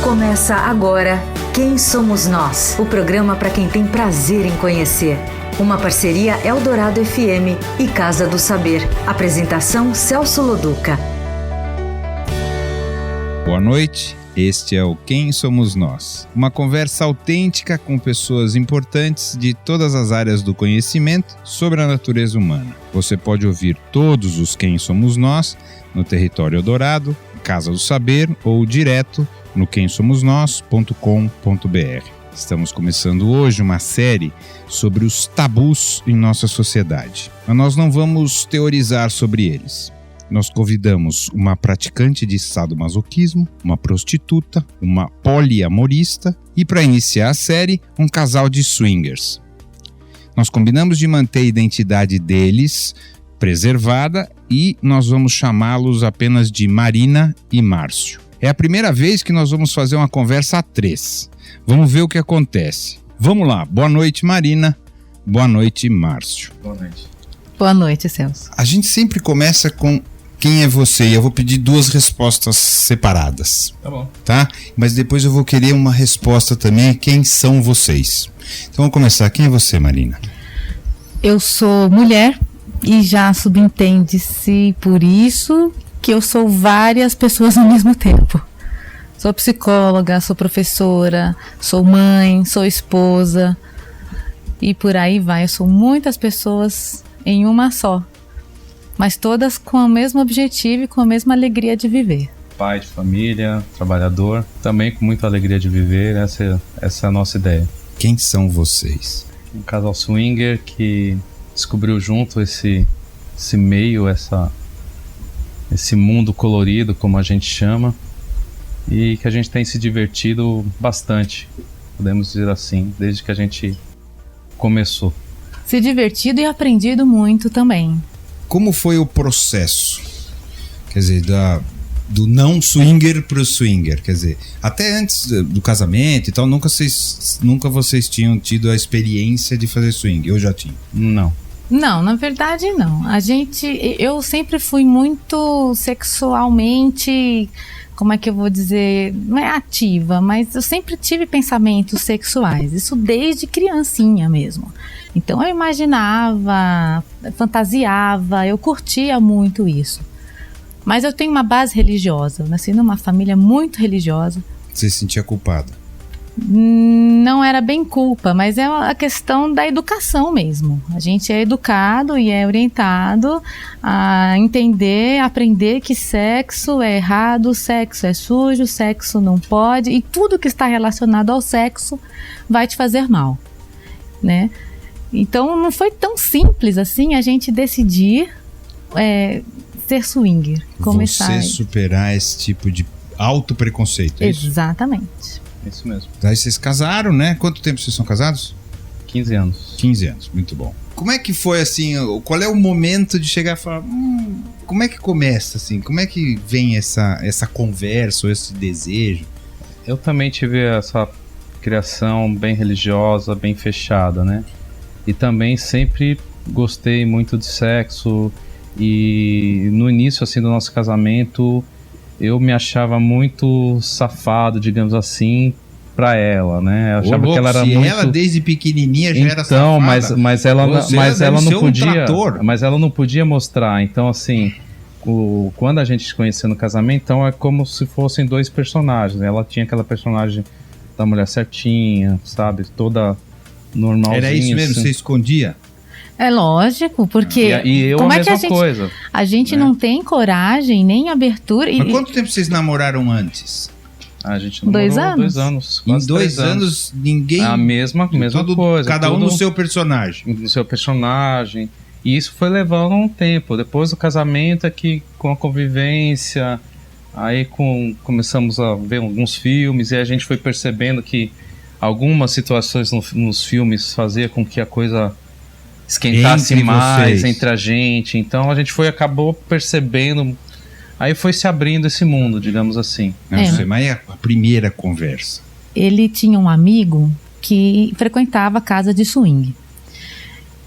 Começa agora Quem Somos Nós, o programa para quem tem prazer em conhecer. Uma parceria Eldorado FM e Casa do Saber. Apresentação Celso Loduca. Boa noite, este é o Quem Somos Nós. Uma conversa autêntica com pessoas importantes de todas as áreas do conhecimento sobre a natureza humana. Você pode ouvir todos os Quem Somos Nós no Território Eldorado, Casa do Saber ou direto no quemsomosnós.com.br. Estamos começando hoje uma série sobre os tabus em nossa sociedade. Mas nós não vamos teorizar sobre eles. Nós convidamos uma praticante de sadomasoquismo, uma prostituta, uma poliamorista e, para iniciar a série, um casal de swingers. Nós combinamos de manter a identidade deles preservada e nós vamos chamá-los apenas de Marina e Márcio. É a primeira vez que nós vamos fazer uma conversa a três. Vamos ver o que acontece. Vamos lá. Boa noite, Marina. Boa noite, Márcio. Boa noite. Boa noite, Celso. A gente sempre começa com quem é você e eu vou pedir duas respostas separadas. Tá bom. Tá? Mas depois eu vou querer uma resposta também. Quem são vocês? Então vamos começar. Quem é você, Marina? Eu sou mulher e já subentende-se por isso que eu sou várias pessoas ao mesmo tempo. Sou psicóloga, sou professora, sou mãe, sou esposa e por aí vai. Eu sou muitas pessoas em uma só, mas todas com o mesmo objetivo e com a mesma alegria de viver. Pai de família, trabalhador, também com muita alegria de viver, essa é a nossa ideia. Quem são vocês? Um casal swinger que descobriu junto esse meio, esse mundo colorido, como a gente chama, e que a gente tem se divertido bastante, podemos dizer assim, desde que a gente começou. Se divertido e aprendido muito também. Como foi o processo? Quer dizer, do não swinger para o swinger, quer dizer, até antes do casamento e tal, nunca vocês tinham tido a experiência de fazer swing? Eu já tinha. Não, na verdade não. Eu sempre fui muito sexualmente, como é que eu vou dizer, não é ativa, mas eu sempre tive pensamentos sexuais, isso desde criancinha mesmo. Então eu imaginava, fantasiava, eu curtia muito isso. Mas eu tenho uma base religiosa, eu nasci numa família muito religiosa. Você se sentia culpada? Não era bem culpa, mas é a questão da educação mesmo. A gente é educado e é orientado a entender, aprender que sexo é errado, sexo é sujo, sexo não pode, e tudo que está relacionado ao sexo vai te fazer mal, né? Então não foi tão simples assim a gente decidir ser swinger, começar. Você superar esse tipo de autopreconceito, é isso? Exatamente. Isso mesmo. Daí vocês casaram, né? Quanto tempo vocês são casados? 15 anos. 15 anos, muito bom. Como é que foi assim, qual é o momento de chegar e falar, como é que começa assim? Como é que vem essa conversa ou esse desejo? Eu também tive essa criação bem religiosa, bem fechada, né? E também sempre gostei muito de sexo e no início assim do nosso casamento eu me achava muito safado, digamos assim, pra ela, né? Eu achava que ela era muito... ela desde pequenininha já era safada. Então, mas ela não podia, mas ela não podia mostrar. Então, assim, quando a gente se conheceu no casamento, então é como se fossem dois personagens. Ela tinha aquela personagem da mulher certinha, sabe? Toda normalzinha. Era isso mesmo, assim. Você escondia? É lógico, porque e eu como a é que mesma coisa. A gente né? não tem coragem, nem abertura. Mas quanto tempo vocês namoraram antes? A gente namorou 2 anos. 2 anos. Em 2 anos, ninguém... A mesma coisa. Cada um no seu personagem. No seu personagem. E isso foi levando um tempo. Depois do casamento, aqui com a convivência, aí começamos a ver alguns filmes e a gente foi percebendo que algumas situações nos filmes fazia com que a coisa esquentasse mais entre a gente. Então a gente acabou percebendo. Aí foi se abrindo esse mundo, digamos assim. Não sei, mas é a primeira conversa. Ele tinha um amigo que frequentava a casa de swing.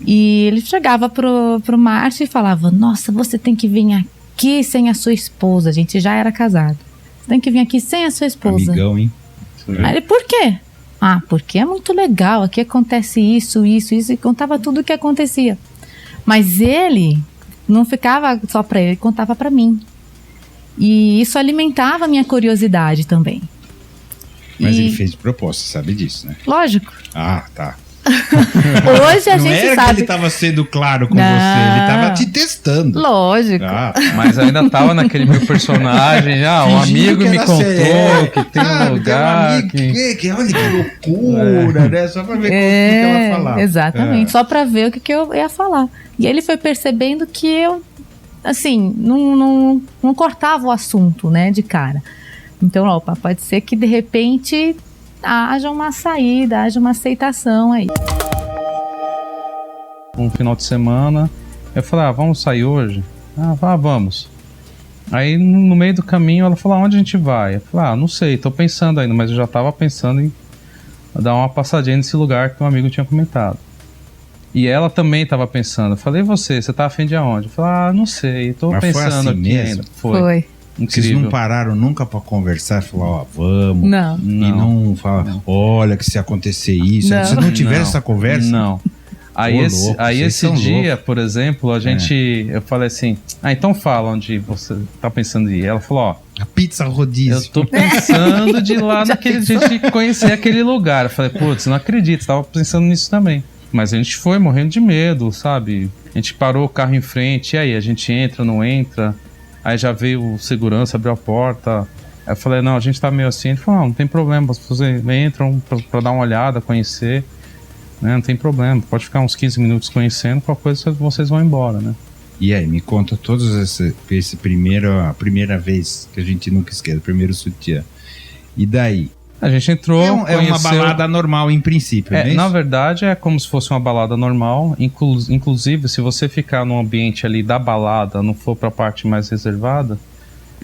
E ele chegava pro Márcio e falava: nossa, você tem que vir aqui sem a sua esposa. A gente já era casado. Você tem que vir aqui sem a sua esposa. Amigão, hein? Aí ele, por quê? Ah, porque é muito legal, aqui acontece isso, e contava tudo o que acontecia. Mas ele não ficava só pra ele contava pra mim. E isso alimentava a minha curiosidade também. Mas ele fez de propósito, sabe disso, né? Lógico. Ah, tá. Hoje a não gente era sabe. Que ele estava sendo claro com Não. você, ele estava te testando. Lógico. Ah, Mas ainda tava naquele meu personagem. Um amigo me contou que tem um lugar que... Olha que loucura, né? Só pra ver o que ela ia falar. Exatamente, só pra ver o que eu ia falar. E ele foi percebendo que eu, assim, não cortava o assunto, né, de cara. Então, opa, pode ser que de repente haja uma saída, haja uma aceitação aí. Um final de semana, eu falei, vamos sair hoje? Vamos. Aí no meio do caminho ela falou, onde a gente vai? Eu falei, não sei, tô pensando ainda, mas eu já tava pensando em dar uma passadinha nesse lugar que um amigo tinha comentado. E ela também tava pensando. Eu falei, você tá afim de aonde? Eu falei, não sei, tô mas pensando foi assim aqui mesmo? ainda. Foi. Incrível. Vocês não pararam nunca pra conversar e falar, vamos? Não. E não falar, olha, que se acontecer isso. Não. Se não tiver essa conversa... Não. Aí esse dia, por exemplo, eu falei assim, então fala onde você tá pensando em ir. Ela falou, a pizza rodízio. Eu tô pensando de ir lá naquele dia de conhecer aquele lugar. Eu falei, putz, não acredito, tava pensando nisso também. Mas a gente foi morrendo de medo, sabe? A gente parou o carro em frente, e aí, a gente entra, não entra? Aí já veio o segurança, abriu a porta. Aí eu falei, não, a gente tá meio assim. Ele falou, não tem problema, vocês entram pra dar uma olhada, conhecer. Né? Não tem problema, pode ficar uns 15 minutos conhecendo, qualquer coisa vocês vão embora, né? E aí, me conta todos a primeira vez que a gente nunca esquece, o primeiro sutiã. E daí? A gente entrou, é uma balada normal em princípio, não é isso? Na verdade é como se fosse uma balada normal, inclusive se você ficar no ambiente ali da balada, não for pra parte mais reservada,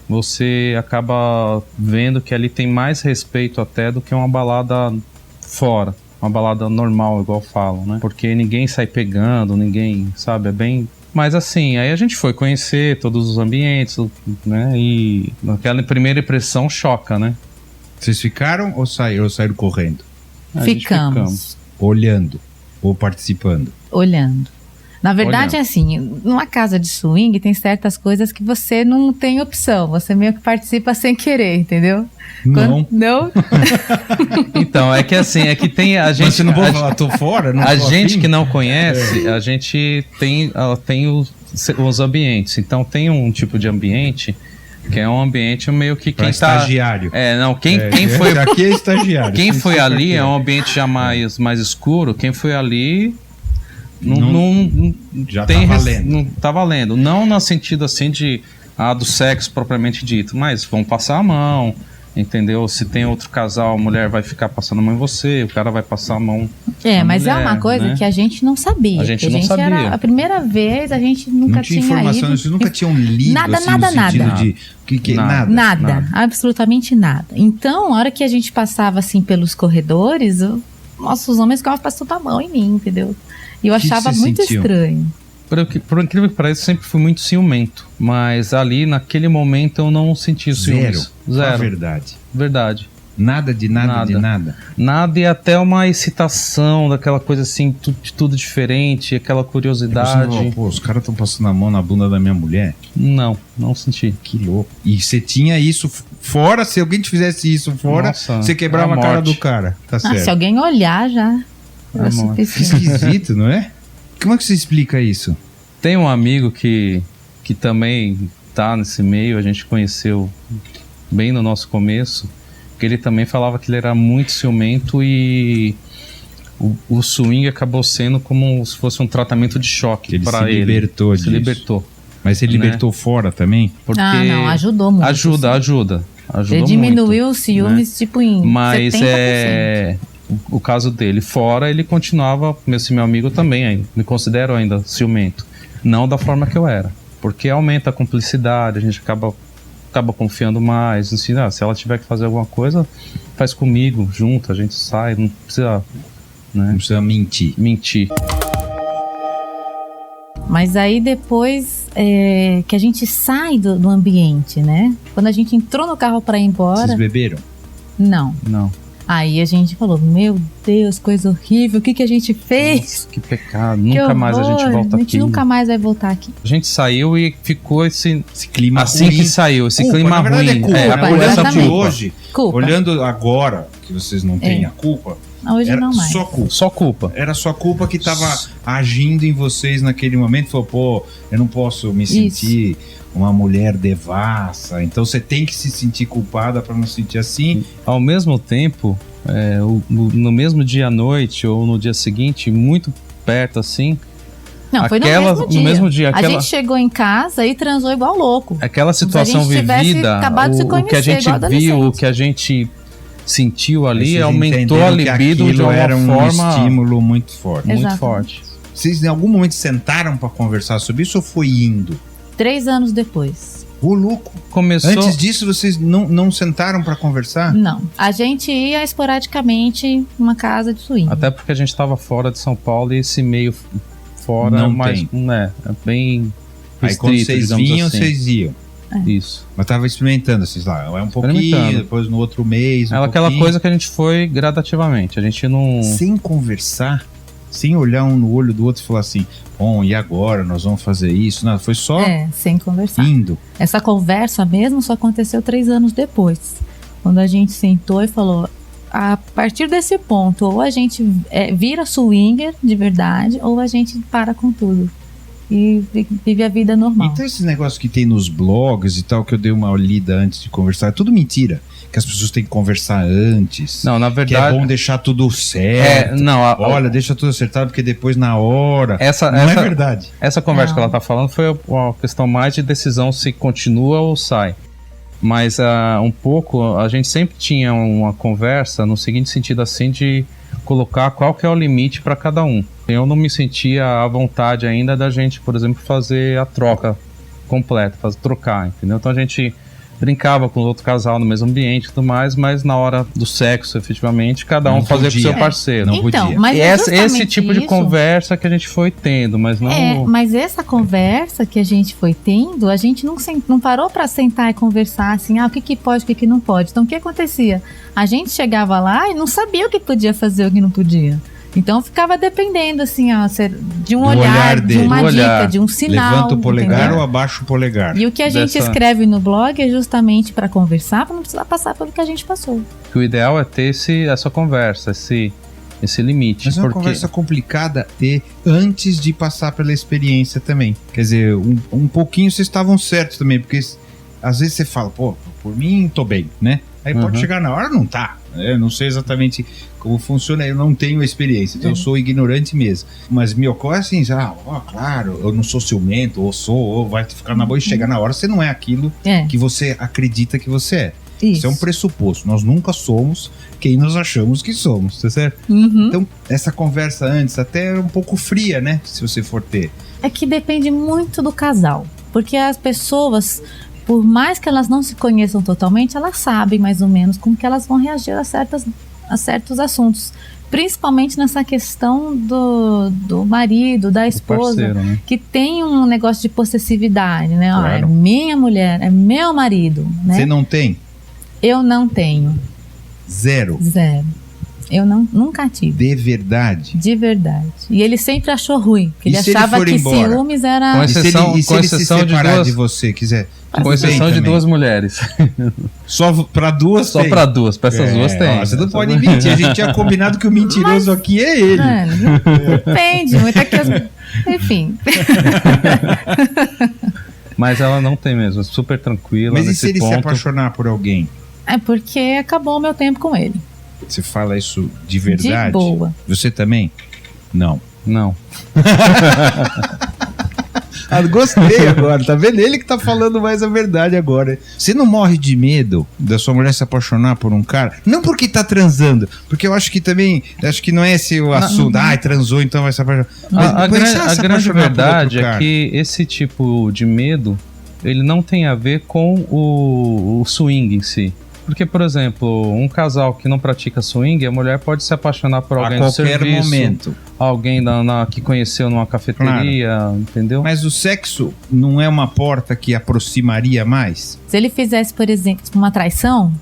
você acaba vendo que ali tem mais respeito até do que uma balada fora, uma balada normal, igual falam, né? Porque ninguém sai pegando, ninguém, sabe, é bem... Mas assim, aí a gente foi conhecer todos os ambientes, né? E aquela primeira impressão choca, né? Vocês ficaram ou saíram correndo? Ficamos. Olhando ou participando? Olhando. Na verdade, Olhando. é assim, numa casa de swing tem certas coisas que você não tem opção, você meio que participa sem querer, entendeu? Não. Não? Então, é que assim, é que tem a gente... Mas você não vou falar, tô fora? Não A tô gente afim? que não conhece, a gente tem os ambientes. Então tem um tipo de ambiente que é um ambiente meio que Pra quem tá... estagiário. Quem foi... Aqui é estagiário. Quem Sim, foi sim, ali porque- é um ambiente já mais escuro. Quem foi ali Já tem tá valendo. não tá valendo. Não no sentido assim de do sexo propriamente dito, mas vão passar a mão, entendeu? Se tem outro casal, a mulher vai ficar passando a mão em você, o cara vai passar a mão na Mas mulher, é uma coisa né? que a gente não sabia. A gente que não sabia. Era a primeira vez, a gente nunca Não tinha informação, ido. vocês nunca tinham lido Nada, assim, nada, no sentido nada. de... Nada. Nada, absolutamente nada. Então, a hora que a gente passava assim pelos corredores, os homens ficavam passando a mão em mim, entendeu? E eu Que achava vocês muito sentiam? estranho. Por incrível que pareça, eu sempre fui muito ciumento. Mas ali, naquele momento, eu não senti o ciúmes. Fala a verdade. Verdade. Nada de nada, de nada. Nada e até uma excitação, daquela coisa assim, tudo diferente, aquela curiosidade. Você falou, pô, os caras estão passando a mão na bunda da minha mulher? Não senti. Que louco. E você tinha isso fora, se alguém te fizesse isso fora, Nossa, você quebrava é a a cara morte. do cara. Tá certo. Se alguém olhar já. Era Amor. Que suficiente. esquisito, não é? Como é que você explica isso? Tem um amigo que também tá nesse meio, a gente conheceu bem no nosso começo, que ele também falava que ele era muito ciumento e o swing acabou sendo como se fosse um tratamento de choque Ele para se ele. libertou disso. Se libertou. Mas você libertou fora também? Porque Não, ajudou muito. Ajuda Ele diminuiu muito, os ciúmes, tipo, em Mas 70%. o caso dele fora, ele continuava, meu amigo também ainda, me considero ainda ciumento. Não da forma que eu era. Porque aumenta a cumplicidade, a gente acaba confiando mais. Assim, se ela tiver que fazer alguma coisa, faz comigo, junto, a gente sai, não precisa, né, Não precisa mentir. Mas aí depois que a gente sai do ambiente, né? Quando a gente entrou no carro para ir embora... Vocês beberam? Não. Não. Aí a gente falou, meu Deus, coisa horrível, o que a gente fez? Nossa, que pecado, nunca mais a gente volta aqui. A gente nunca mais vai voltar aqui. A gente saiu e ficou esse clima assim ruim. Que saiu, esse culpa, clima na verdade, ruim. Olhando de culpa. hoje, olhando agora, que vocês não têm a culpa, hoje era não mais. Só culpa. Era só culpa que estava agindo em vocês naquele momento. Falou, pô, eu não posso me sentir uma mulher devassa. Então você tem que se sentir culpada para não sentir assim. Ao mesmo tempo, no mesmo dia à noite ou no dia seguinte, muito perto assim. Não, foi no mesmo dia. A gente chegou em casa e transou igual louco. Aquela situação vivida, o que a gente viu, o que a gente sentiu ali, aumentou a libido de uma era um forma... estímulo muito forte. Muito forte. Vocês em algum momento sentaram para conversar sobre isso ou foi indo? 3 anos depois. Ô, louco. Começou... Antes disso, vocês não sentaram para conversar? Não. A gente ia esporadicamente numa casa de swing. Até porque a gente estava fora de São Paulo e esse meio fora não mais, tem. É bem restrito. Aí quando vocês vinham, assim. vocês iam. Isso. Mas tava experimentando, vocês lá, um pouquinho, depois no outro mês, aquela coisa que a gente foi gradativamente, a gente não... Sem conversar, sem olhar um no olho do outro e falar assim, bom, e agora nós vamos fazer isso? Não, foi só sem conversar. Indo. Essa conversa mesmo só aconteceu 3 anos depois, quando a gente sentou e falou, a partir desse ponto, ou a gente vira swinger de verdade, ou a gente para com tudo. E vive a vida normal. Então esses negócios que tem nos blogs e tal, que eu dei uma lida antes de conversar, é tudo mentira. Que as pessoas têm que conversar antes. Não, na verdade... Que é bom deixar tudo certo. Olha, deixa tudo acertado, porque depois na hora... Não é verdade. Essa conversa que ela tá falando foi uma questão mais de decisão se continua ou sai. Mas um pouco, a gente sempre tinha uma conversa no seguinte sentido assim de colocar qual que é o limite para cada um. Eu não me sentia à vontade ainda da gente, por exemplo, fazer a troca completa, trocar, entendeu? Então a gente brincava com o outro casal no mesmo ambiente e tudo mais, mas na hora do sexo, efetivamente, cada um fazia com o seu parceiro. Não podia. Mas esse tipo de conversa que a gente foi tendo, mas não... mas essa conversa que a gente foi tendo, a gente não parou para sentar e conversar assim, o que pode, o que não pode. Então o que acontecia? A gente chegava lá e não sabia o que podia fazer ou o que não podia. Então ficava dependendo assim, de um olhar, de uma dica, de um sinal. Levanta o polegar, entendeu? ou abaixa o polegar. E o que a gente escreve no blog é justamente para conversar, para não precisar passar pelo que a gente passou. O ideal é ter essa conversa, esse limite. Mas é uma conversa complicada ter antes de passar pela experiência também. Quer dizer, um pouquinho vocês estavam certos também, porque às vezes você fala, pô, por mim tô bem, né? Aí pode chegar na hora, não tá. Eu não sei exatamente como funciona, eu não tenho experiência, então eu sou ignorante mesmo. Mas me ocorre assim, claro, eu não sou ciumento, ou vai ficar na boa e chegar na hora, você não é aquilo que você acredita que você é. Isso é um pressuposto. Nós nunca somos quem nós achamos que somos, tá certo? Então, essa conversa antes até é um pouco fria, né? Se você for ter. É que depende muito do casal. Porque as pessoas, por mais que elas não se conheçam totalmente, elas sabem mais ou menos como que elas vão reagir a certos assuntos. Principalmente nessa questão do marido, da esposa, parceiro, né? Que tem um negócio de possessividade, né? Claro. É minha mulher, é meu marido, né? Você não tem? Eu não tenho. Zero. Eu nunca tive. De verdade? De verdade. E ele sempre achou ruim. Porque ele achava que ciúmes era... Com exceção, e se ele se separar duas... de você, quiser? Com exceção de 2 mulheres. Só pra duas? Só pra duas. Pra essas duas tem. Você não pode mentir. A gente tinha combinado que o mentiroso aqui é ele. Depende. Muito aqui, enfim. Mas ela não tem mesmo. É super tranquila. Mas e se ele ponto. se apaixonar por alguém? É porque acabou o meu tempo com ele. Você fala isso de verdade? De boa. Você também? Não. Gostei agora, tá vendo? Ele que tá falando mais a verdade agora. Você não morre de medo da sua mulher se apaixonar por um cara? Não porque tá transando, porque eu acho que também, acho que não é esse o assunto, transou, então vai se apaixonar. A grande verdade é que esse tipo de medo, ele não tem a ver com o swing em si. Porque, por exemplo, um casal que não pratica swing, a mulher pode se apaixonar por alguém do serviço. A qualquer momento. Alguém que conheceu numa cafeteria, claro. Entendeu? Mas o sexo não é uma porta que aproximaria mais? Se ele fizesse, por exemplo, uma traição,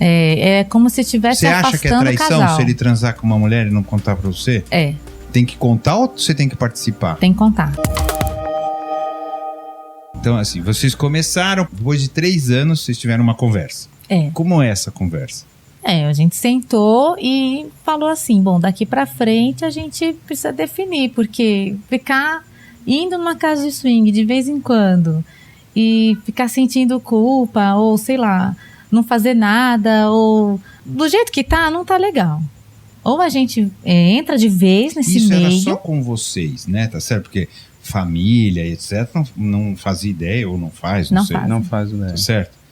É como se estivesse Você afastando acha que é traição o casal. se ele transar com uma mulher e não contar pra você? É, Tem que contar ou você tem que participar? tem que contar. Então, assim, vocês começaram, depois de 3 anos, vocês tiveram uma conversa. É. Como é essa conversa? A gente sentou e falou assim, bom, daqui pra frente a gente precisa definir, porque ficar indo numa casa de swing de vez em quando e ficar sentindo culpa, ou sei lá, não fazer nada, ou do jeito que tá, não tá legal. Ou a gente entra de vez nesse Isso meio. era só com vocês, né? Tá certo? Porque família, etc., não fazia ideia ou não faz, não sei. faz. Não faz ideia. Tá certo?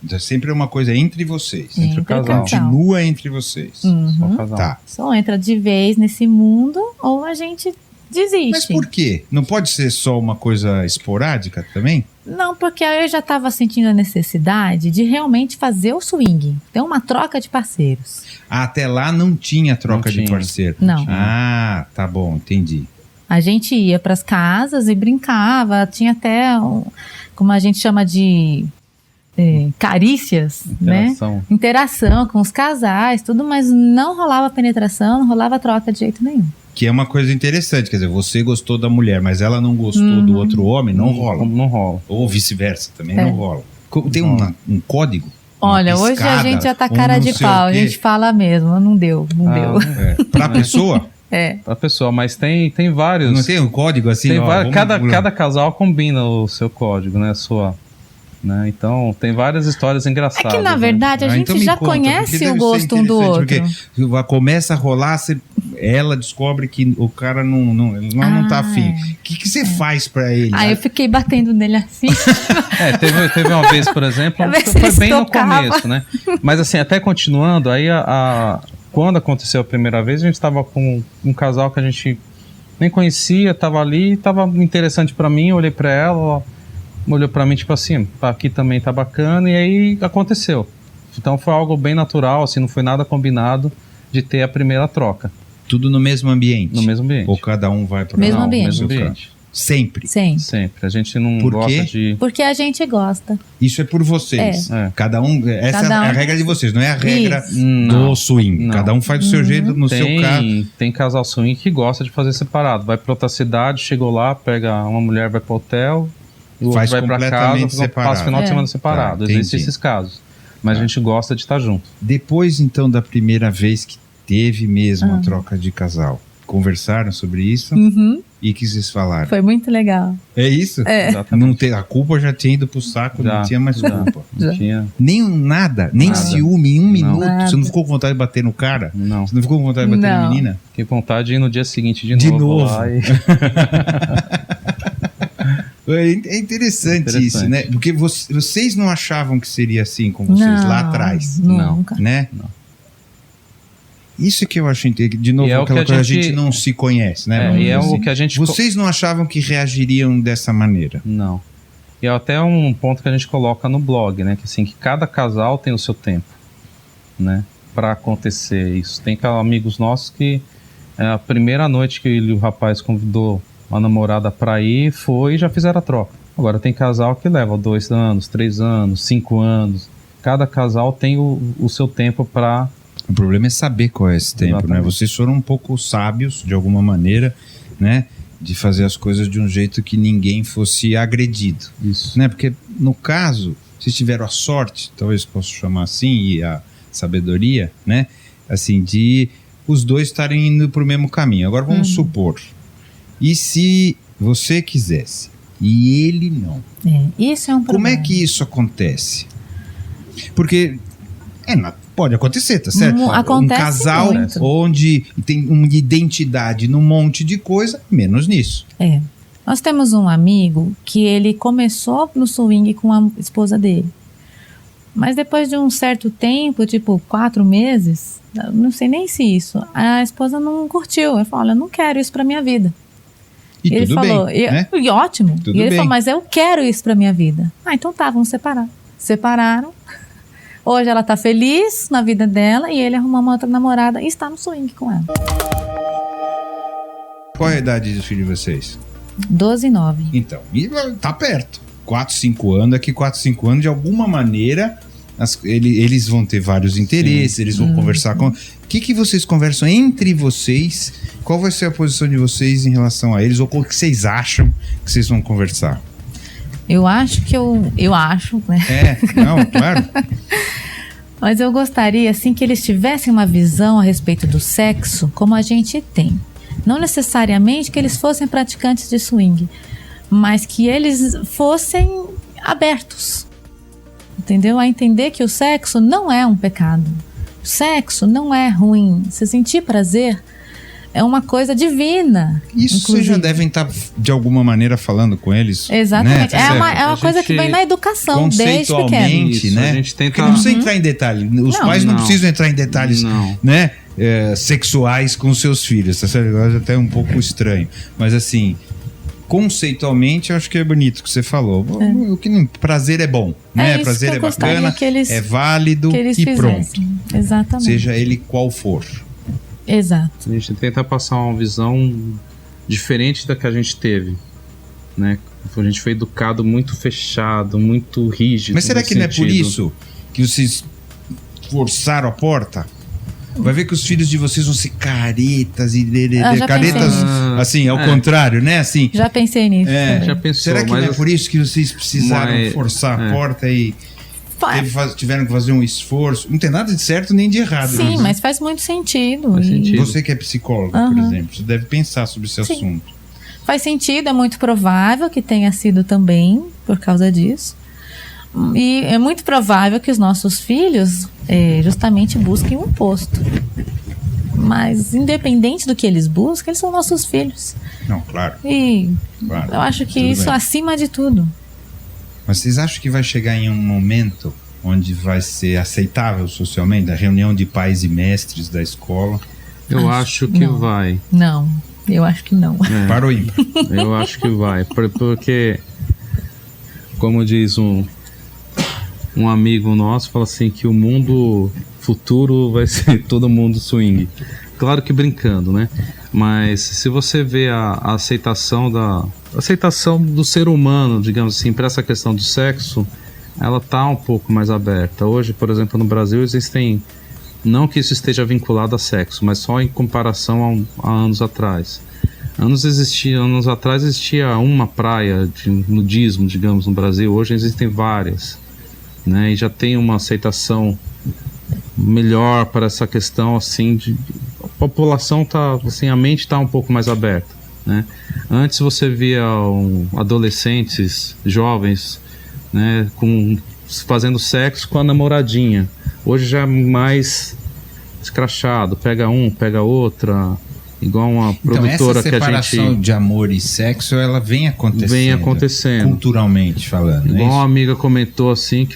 Então sempre é uma coisa entre vocês. Entre o casal. Continua entre vocês. Só Uhum. casal. Tá. Só entra de vez nesse mundo, ou a gente desiste. Mas por quê? Não pode ser só uma coisa esporádica também? Não, porque eu já estava sentindo a necessidade de realmente fazer o swing. Ter uma troca de parceiros. Até lá não tinha troca Não de tinha. parceiro. Não. Ah, tá bom, entendi. A gente ia para as casas e brincava. Tinha até, como a gente chama de carícias, Interação. né? Interação com os casais, tudo, mas não rolava penetração, não rolava troca de jeito nenhum. Que é uma coisa interessante, quer dizer, você gostou da mulher, mas ela não gostou do outro homem, não rola. Não rola. Ou vice-versa, também É. não rola. Tem um código? Olha, Uma hoje a piscada, gente já tá um cara não de sei o pau, a quê? gente fala mesmo, não deu. Pra pessoa? É. Pra pessoa, mas tem vários. Não tem um código assim? Tem ó, vários, vamos- cada casal combina o seu código, né? A sua. Né? Então, tem várias histórias É engraçadas. que, na né? verdade, a gente então me já conta, porque conhece deve o ser gosto um do outro. interessante, Porque começa a rolar, ela descobre que o cara não tá afim. O que você faz pra ele? Aí eu fiquei batendo nele assim. Teve uma vez, por exemplo, Pra ver se foi ele bem no tocava. começo, né? Mas assim, até continuando, aí quando aconteceu a primeira vez, a gente tava com um casal que a gente nem conhecia, tava ali, tava interessante pra mim, eu olhei pra ela olhou pra mim tipo assim, aqui também tá bacana, e aí aconteceu. Então foi algo bem natural, assim, não foi nada combinado de ter a primeira troca Tudo no mesmo ambiente? no mesmo ambiente. Ou cada um vai para Mesmo Não, ambiente. mesmo ambiente. Sempre. Sim. Sempre. A gente não Por gosta quê? de... Porque a gente gosta. Isso é por vocês. É. Cada um. Essa Cada é a um. regra de vocês, não é a regra Não. do swing. Não. Cada um faz do seu jeito, no seu caso. Tem casal swing que gosta de fazer separado. Vai pra outra cidade, chegou lá, pega uma mulher, vai pro hotel, o outro Faz vai pra completamente casa, separado. passa o final de É. semana separado. Tá, Existem entendi. esses casos. Mas Tá. a gente gosta de estar junto. Depois, então, da primeira vez que teve mesmo a troca de casal, conversaram sobre isso Uhum. e o que vocês falaram? Foi muito legal. É isso? É. Exatamente. Não a culpa já tinha ido pro saco, não Já, tinha mais já. culpa. Não Já. tinha... Nem nada, nem Nada. ciúme, em um minuto. Nada. Você não ficou com vontade de bater no cara? Não. Você não ficou com vontade de bater na Não. menina? Fiquei com vontade de ir no dia seguinte De de novo. novo. Lá e... É interessante isso, né? Porque vocês não achavam que seria assim com vocês Não, lá atrás, Nunca. né? Não. Isso que eu acho, de novo, E é o aquela que coisa, a a gente gente não se conhece, né? É, Vamos e é dizer o assim. que a gente... Vocês não achavam que reagiriam dessa maneira? Não. E é até um ponto que a gente coloca no blog, né? Que assim, que cada casal tem o seu tempo, né? Pra acontecer isso. Tem amigos nossos que a primeira noite que o rapaz convidou a namorada pra ir, foi e já fizeram a troca. Agora tem casal que leva 2 anos, 3 anos, 5 anos. Cada casal tem o seu tempo pra... O problema é saber qual é esse tempo, né? Exatamente. Vocês foram um pouco sábios, de alguma maneira, né? De fazer as coisas de um jeito que ninguém fosse agredido. Isso. Né? Porque, no caso, vocês tiveram a sorte, talvez possa chamar assim, e a sabedoria, né? Assim, de os dois estarem indo para o mesmo caminho. Agora, vamos supor, e se você quisesse, e ele não? Isso é um Como problema. é que isso acontece? Porque pode acontecer, tá certo? Um Acontece casal muito. onde tem uma identidade num monte de coisa, menos nisso. Nós temos um amigo que ele começou no swing com a esposa dele. Mas depois de um certo tempo, tipo 4 meses, não sei nem se isso, a esposa não curtiu. Ele falou, olha, eu não quero isso pra minha vida. E ele tudo falou, bem, né? e ótimo. Tudo e ele bem. falou, mas eu quero isso pra minha vida. Então tá, vamos separar. Separaram. Hoje ela tá feliz na vida dela e ele arrumou uma outra namorada e está no swing com ela. Qual é a idade dos filhos de vocês? 12 e 9. Então, e tá perto. 4, 5 anos, daqui 4, 5 anos, de alguma maneira, Eles vão ter vários interesses, eles vão conversar com... O que vocês conversam entre vocês? Qual vai ser a posição de vocês em relação a eles? Ou o que vocês acham que vocês vão conversar? Eu acho que eu acho, né? Não, claro. Mas eu gostaria, assim, que eles tivessem uma visão a respeito do sexo como a gente tem. Não necessariamente que eles fossem praticantes de swing, mas que eles fossem abertos, entendeu? A entender que o sexo não é um pecado. O sexo não é ruim. Se sentir prazer é uma coisa divina. Isso inclusive. Vocês já devem estar, de alguma maneira, falando com eles. Exatamente. Né? É uma coisa que vem na educação, desde pequeno. Conceitualmente, né? A gente tenta... Porque não precisa entrar em detalhes. Os pais não precisam entrar em detalhes, né? Sexuais com os seus filhos. Essa é até um pouco estranho. Mas assim, conceitualmente, eu acho que é bonito o que você falou. Prazer é bom, né? Prazer é bacana, é válido e pronto. Exatamente. Seja ele qual for. Exato. A gente tenta passar uma visão diferente da que a gente teve, né? A gente foi educado muito fechado, muito rígido. Mas será que não é por isso que vocês forçaram a porta? Vai ver que os filhos de vocês vão ser caretas e caretas, assim, ao contrário, né? Assim, já pensei nisso. Já pensou, será que não é por isso que vocês precisaram forçar a porta e tiveram que fazer um esforço? Não tem nada de certo nem de errado. Sim, mas faz muito sentido. Você que é psicóloga, por exemplo, você deve pensar sobre esse assunto. Faz sentido, é muito provável que tenha sido também por causa disso. E é muito provável que os nossos filhos justamente busquem um posto. Mas independente do que eles buscam, eles são nossos filhos. Não, claro. E eu acho que isso acima de tudo. Mas vocês acham que vai chegar em um momento onde vai ser aceitável socialmente a reunião de pais e mestres da escola? Eu acho que vai. Não, eu acho que não. Para o ímpar. Eu acho que vai. Porque, como diz um amigo nosso, fala assim que o mundo futuro vai ser todo mundo swing. Claro que brincando, né? Mas se você vê a aceitação do ser humano, digamos assim, para essa questão do sexo, ela tá um pouco mais aberta. Hoje, por exemplo, no Brasil existem, não que isso esteja vinculado a sexo, mas só em comparação a anos atrás. Anos atrás existia uma praia de nudismo, digamos, no Brasil. Hoje existem várias, né? E já tem uma aceitação melhor para essa questão, assim, a população tá, assim, a mente está um pouco mais aberta, né? Antes você via adolescentes, jovens, né, fazendo sexo com a namoradinha. Hoje já é mais escrachado, pega um, pega outra, igual uma produtora que a gente... Então essa separação de amor e sexo, ela vem acontecendo. Culturalmente falando. Igual uma amiga comentou assim,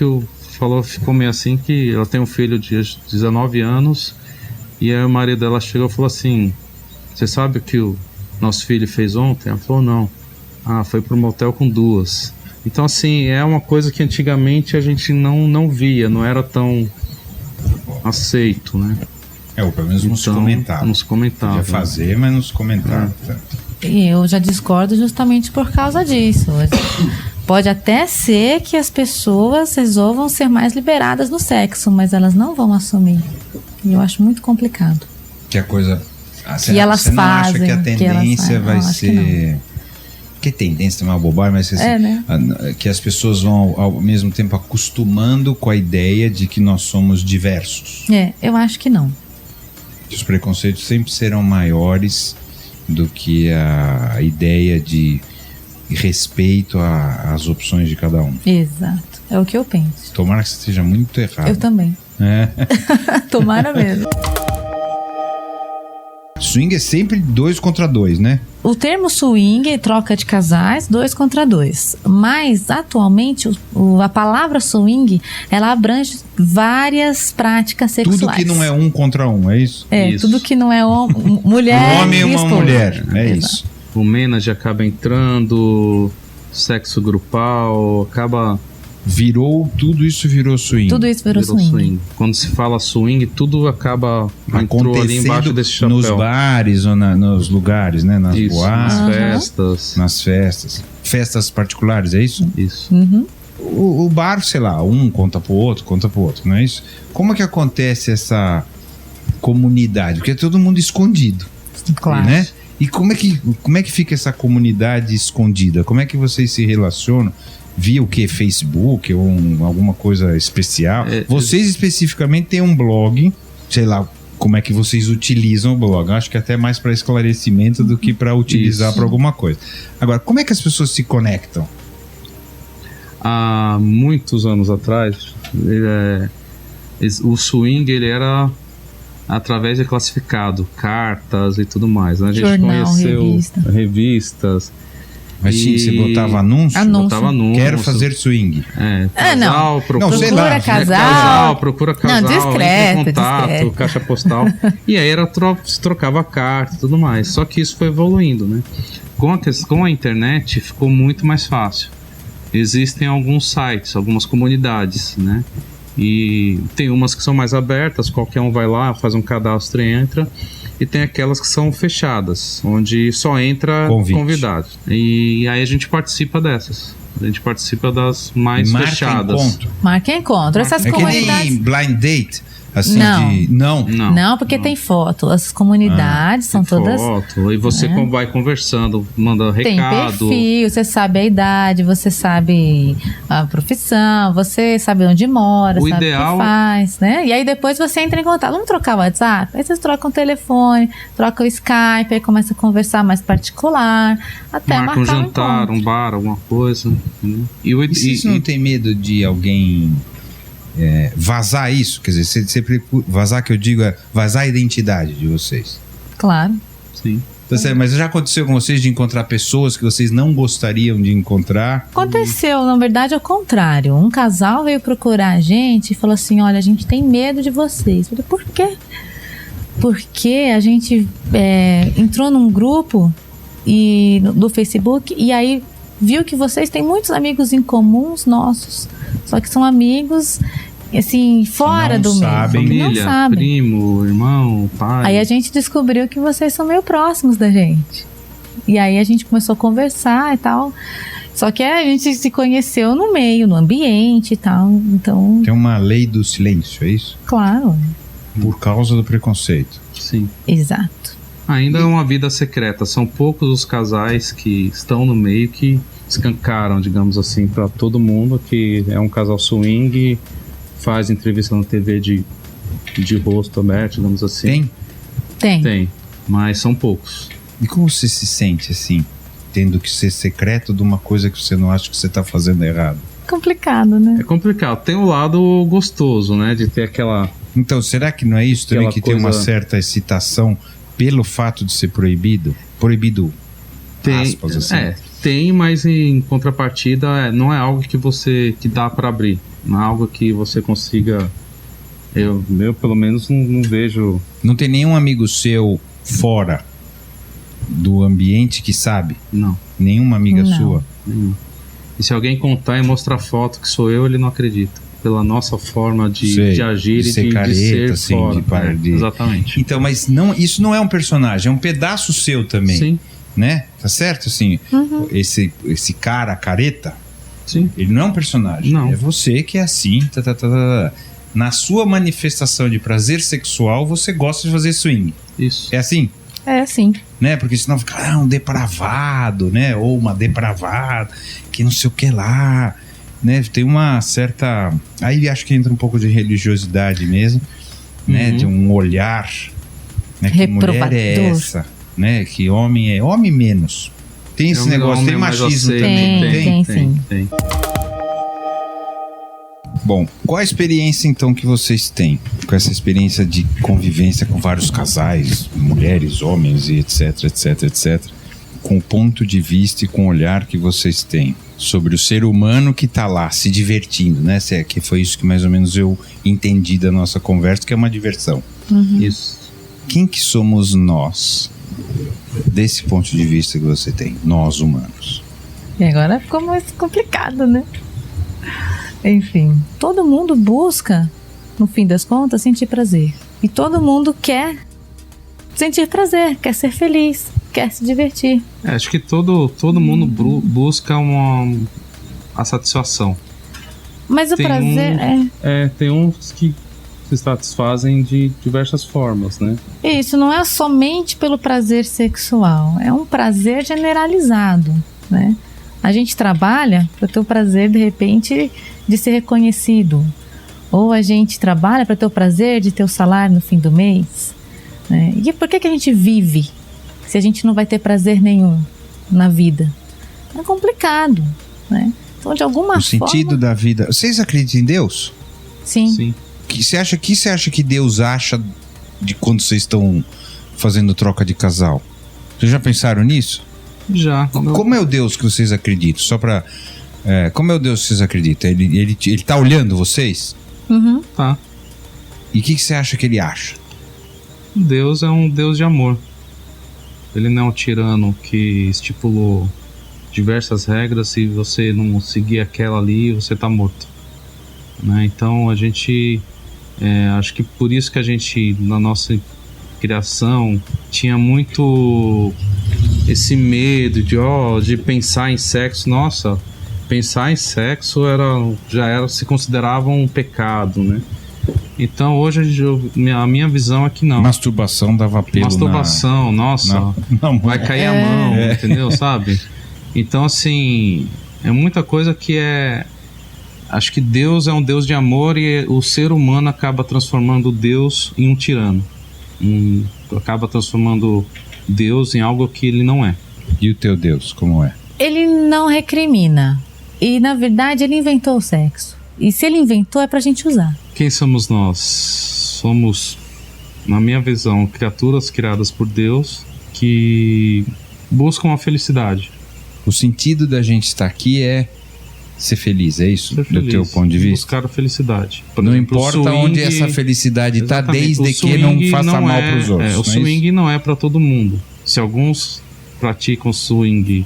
ficou meio assim, que ela tem um filho de 19 anos e aí o marido dela chegou e falou assim: você sabe o que o nosso filho fez ontem? Ela falou: não. Foi pro motel com 2. Então assim, é uma coisa que antigamente a gente não via, não era tão aceito, né? Ou pelo menos não se comentava. Não se comentava. Podia fazer, mas não se comentava. E eu já discordo justamente por causa disso. Pode até ser que as pessoas resolvam ser mais liberadas no sexo, mas elas não vão assumir. E eu acho muito complicado. Que a coisa... que elas você não fazem. Acha que a tendência vai ser... Que tendência é uma bobagem, mas assim, né? Que as pessoas vão ao mesmo tempo acostumando com a ideia de que nós somos diversos. Eu acho que não. Os preconceitos sempre serão maiores do que a ideia de respeito às opções de cada um. Exato, é o que eu penso. Tomara que esteja muito errado. Eu também. Tomara mesmo. Swing é sempre 2 contra 2, né? O termo swing troca de casais 2 contra 2. Mas, atualmente, a palavra swing, ela abrange várias práticas sexuais. Tudo que não é 1 contra 1, é isso? Isso. Tudo que não é mulher um homem e uma mulher, isso. O menage acaba entrando, sexo grupal, acaba... Tudo isso virou swing. Tudo isso virou swing. Quando se fala swing, tudo acaba acontecendo ali embaixo desse chapéu. Nos bares ou nos lugares, né? Nas boates. Nas festas. Nas festas. Festas particulares, é isso? Isso. o bar, sei lá, um conta pro outro, não é isso? Como é que acontece essa comunidade? Porque é todo mundo escondido, Claro. né? E como é que fica essa comunidade escondida? Como é que vocês se relacionam? Via o quê? Facebook ou alguma coisa especial? Vocês especificamente têm um blog, sei lá como é que vocês utilizam o blog. Eu acho que até mais para esclarecimento do que para utilizar para alguma coisa. Agora, como é que as pessoas se conectam? Há muitos anos atrás, o swing ele era através de classificado, cartas e tudo mais, né? A gente Jornal, conheceu revistas. Mas sim, você botava anúncio? Botava anúncio. Quero fazer swing. Não. Sei lá. Procura casal, Não, discreto, entra em contato, discreto. caixa postal. E aí se trocava carta e tudo mais. Só que isso foi evoluindo, né? Com a internet ficou muito mais fácil. Existem alguns sites, algumas comunidades, né? E tem umas que são mais abertas, qualquer um vai lá, faz um cadastro e entra. E tem aquelas que são fechadas, onde só entra convidado. E aí a gente participa dessas. A gente participa das mais fechadas. Marca encontro. Essas comunidades. Que nem blind date? Assim, Não. Não, porque tem foto. As comunidades são todas. Foto. E você vai conversando, manda Tem recado. perfil, você sabe a idade, você sabe a profissão, você sabe onde mora, sabe ideal... o que faz, né? E aí depois você entra em contato. Vamos trocar o WhatsApp? Aí vocês trocam o telefone, trocam o Skype, aí começa a conversar mais particular, até marca marcar um jantar, um bar, alguma coisa. E vocês não tem medo de alguém vazar isso? Quer dizer, sempre vazar, que eu digo, vazar a identidade de vocês. Claro. Sim. Mas já aconteceu com vocês de encontrar pessoas que vocês não gostariam de encontrar? Aconteceu, na verdade, ao contrário. Um casal veio procurar a gente e falou assim: olha, a gente tem medo de vocês. Eu falei, por quê? Porque a gente entrou num grupo do Facebook e aí viu que vocês têm muitos amigos em comuns nossos, só que são amigos assim, fora do meio. Família, não sabem. Primo, irmão, pai. Aí a gente descobriu que vocês são meio próximos da gente. E aí a gente começou a conversar e tal. Só que a gente se conheceu no meio, no ambiente e tal. Então. Tem uma lei do silêncio, é isso? Claro. Por causa do preconceito. Sim. Exato. Ainda é uma vida secreta. São poucos os casais que estão no meio que escancaram, digamos assim, para todo mundo que é um casal swing, faz entrevista na TV de rosto aberto, digamos assim. Tem, mas são poucos. E como você se sente assim, tendo que ser secreto de uma coisa que você não acha que você está fazendo errado? Complicado, né? É complicado. Tem o lado gostoso, né, de ter aquela... Então, será que não é isso também que tem uma certa excitação pelo fato de ser proibido? Proibido, aspas, assim. Tem, mas em contrapartida não é algo que dá para abrir. Não é algo que você consiga... Eu pelo menos não vejo... Não tem nenhum amigo seu fora do ambiente que sabe? Não. Nenhuma amiga sua? Nenhuma. E se alguém contar e mostrar foto que sou eu, ele não acredita. Pela nossa forma de agir de e ser careta, de ser assim, fora. Exatamente. Então, mas isso não é um personagem, é um pedaço seu também. Sim. Né? Tá certo? Assim, esse cara careta, sim, ele não é um personagem. Não. É você que é assim. Na sua manifestação de prazer sexual, você gosta de fazer swing. Isso. É assim? É assim. Né? Porque senão fica um depravado, né? Ou uma depravada, que não sei o que lá. Né? Tem uma certa... Aí acho que entra um pouco de religiosidade mesmo, né? De um olhar, né? Que mulher é essa, né? Que homem é homem menos. Tem esse negócio, tem machismo também. Tem. Bom, qual a experiência então que vocês têm com essa experiência de convivência com vários casais, mulheres, homens e etc, com o ponto de vista e com o olhar que vocês têm sobre o ser humano que tá lá se divertindo, né? Que foi isso que mais ou menos eu entendi da nossa conversa, que é uma diversão. Isso. Quem que somos nós desse ponto de vista que você tem, nós humanos? E agora ficou mais complicado, né? Enfim, todo mundo busca, no fim das contas, sentir prazer. E todo mundo quer sentir prazer, quer ser feliz, quer se divertir. Acho que todo mundo busca a satisfação. Mas o prazer tem uns que se satisfazem de diversas formas, né? Isso não é somente pelo prazer sexual, é um prazer generalizado, né? A gente trabalha para ter o prazer, de repente, de ser reconhecido. Ou a gente trabalha para ter o prazer de ter o salário no fim do mês, né? E por que a gente vive se a gente não vai ter prazer nenhum na vida? É complicado, né? Então, de alguma forma... O sentido da vida... Vocês acreditam em Deus? Sim. O que você acha que Deus acha de quando vocês estão fazendo troca de casal? Vocês já pensaram nisso? Já. Como é o Deus que vocês acreditam? Como é o Deus que vocês acreditam? Ele tá olhando vocês? Uhum. Tá. E o que você acha que ele acha? Deus é um Deus de amor. Ele não é um tirano que estipulou diversas regras. Se você não seguir aquela ali, você tá morto, né? Então a gente... acho que por isso que a gente, na nossa criação, tinha muito esse medo de pensar em sexo. Nossa, pensar em sexo se considerava um pecado, né? Então hoje a minha visão é que não. Masturbação dava pelo. Masturbação, nossa, vai cair a mão, entendeu, sabe? Então assim, é muita coisa que acho que Deus é um Deus de amor e o ser humano acaba transformando Deus em um tirano. Acaba transformando Deus em algo que ele não é. E o teu Deus, como é? Ele não recrimina. E, na verdade, ele inventou o sexo. E se ele inventou, é pra gente usar. Quem somos nós? Somos, na minha visão, criaturas criadas por Deus que buscam a felicidade. O sentido da gente estar aqui é ser feliz, é isso? Ser feliz, do teu ponto de vista? buscar a felicidade. Por não exemplo, importa swing, onde essa felicidade está, desde que swing não faça mal para os outros. O swing não é para todo mundo. Se alguns praticam swing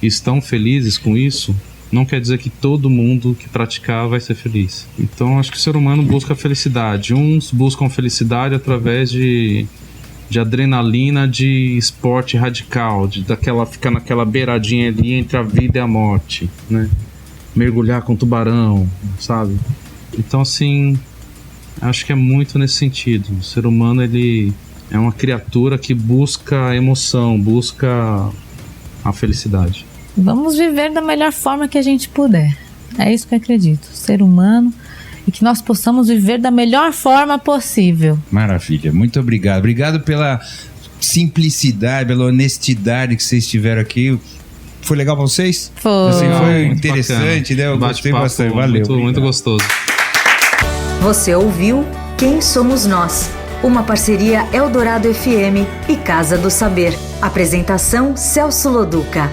e estão felizes com isso, não quer dizer que todo mundo que praticar vai ser feliz. Então acho que o ser humano busca a felicidade. Uns buscam felicidade através de adrenalina, de esporte radical, ficar naquela beiradinha ali entre a vida e a morte, né? Mergulhar com tubarão, sabe? Então assim, acho que é muito nesse sentido. O ser humano, ele é uma criatura que busca a emoção, busca a felicidade. Vamos viver da melhor forma que a gente puder. É isso que eu acredito. Ser humano, e que nós possamos viver da melhor forma possível. Maravilha, muito obrigado. Obrigado pela simplicidade, pela honestidade que vocês tiveram aqui. Foi legal pra vocês? Foi. Assim, foi Muito interessante, bacana. né? Eu gostei bastante. Valeu. Muito gostoso. Você ouviu Quem Somos Nós? Uma parceria Eldorado FM e Casa do Saber. Apresentação Celso Loduca.